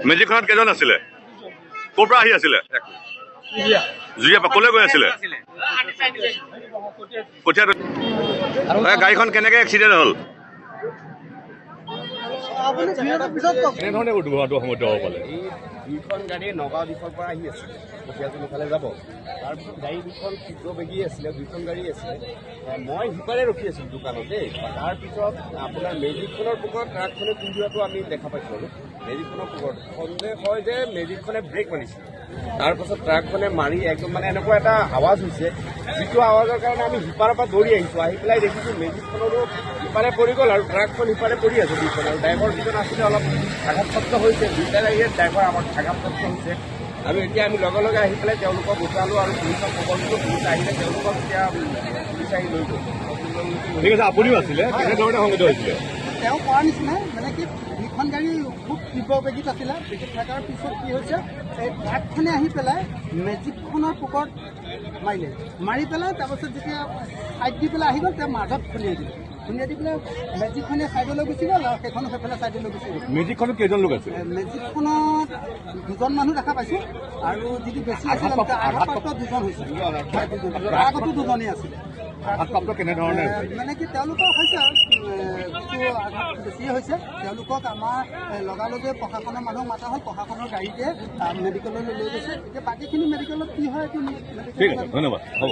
মেজিকখনত কেইজন আছিলে ক'ৰ পৰা আহি আছিলে জুৰিয়া পৰা ক'লৈ গৈ আছিলে কঠীয়া গাড়ীখন কেনেকৈ এক্সিডেণ্ট হ'ল কেনেধৰণে দুৰ্ঘটনাটো সংঘটিত হ'ব পালে দুইখন গাড়ী নগাঁও দিশৰ পৰা আহি আছিলে কঠীয়াজুলি ইফালে যাব তাৰপিছত গাড়ী দুখন তীব্ৰ বেগী আছিলে দুইখন গাড়ী আছিলে মই সিপাৰে ৰখি আছিলোঁ দোকানতে তাৰপিছত আপোনাৰ মেজিকখনৰ পোকৰত ট্ৰাকখনে খুন্দিওৱাটো আমি দেখা পাইছোঁ আৰু মেজিকখনৰ পোকৰত সন্দেহ হয় যে মেজিকখনে ব্ৰেক মাৰিছিল তাৰপাছত ট্ৰাকখনে মাৰি একদম মানে এনেকুৱা এটা আৱাজ হৈছে যিটো আৱাজৰ কাৰণে আমি সিপাৰৰ পৰা দৌৰি আহিছোঁ আহি পেলাই দেখিছোঁ মেজিকখনৰো সিপাৰে পৰি গ'ল আৰু ট্ৰাকখন সিপাৰে পৰি আছে দুইখন আৰু ড্ৰাইভাৰ যিজন আছিলে অলপ আঘাতপ্ৰাপ্ত হৈছে দুইটা গাড়ীয়ে ড্ৰাইভাৰ আমাক আঘাতপ্ৰাপ্ত হৈছে আৰু এতিয়া আমি লগে লগে আহি পেলাই তেওঁলোকক গোটালোঁ আৰু পুলিচক খবৰ দিলোঁ পুলিচ আহিলে তেওঁলোকক এতিয়া পুলিচ আহি লৈ গ'ল ঠিক আছে আপুনিও আছিলে কেনেধৰণে সংঘটিত হৈছিলে তেওঁ কোৱাৰ নিচিনা মানে কি দুইখন গাড়ী খুব তীব্ৰ বেগীত আছিলে বেগীত থকাৰ পিছত কি হৈছে এই ট্ৰাকখনে আহি পেলাই মেজিকখনৰ পোকৰত মাৰিলে মাৰি পেলাই তাৰপাছত যেতিয়া ছাইড দি পেলাই আহি গ'ল তেওঁ মাজত খুন্দিয়াই দিলে খুন্দিয়াই দি পেলাই মেজিকখনে ছাইডলৈ গুচি গ'ল আৰু সেইখনো সেইফালে ছাইডলৈ গুচি গ'ল মেজিকখনত কেইজন লোক আছে মেজিকখনত দুজন মানুহ দেখা পাইছোঁ আৰু যিটো বেছি আছিলে আঘাতপ্ৰাপ্ত দুজন হৈছে ট্ৰাকতো দুজনেই আছিলে আঘাতপ্ৰাপ্ত কেনেধৰণে মানে কি তেওঁলোকৰ হৈছে কিছু আঘাত বেছি হৈছে তেওঁলোকক আমাৰ লগালগে প্ৰশাসনৰ মানুহ মাতা হ'ল প্ৰশাসনৰ গাড়ীতে মেডিকেললৈ লৈ গৈছে এতিয়া বাকীখিনি মেডিকেলত কি হয় এইটো ঠিক আছে ধন্যবাদ হ'ব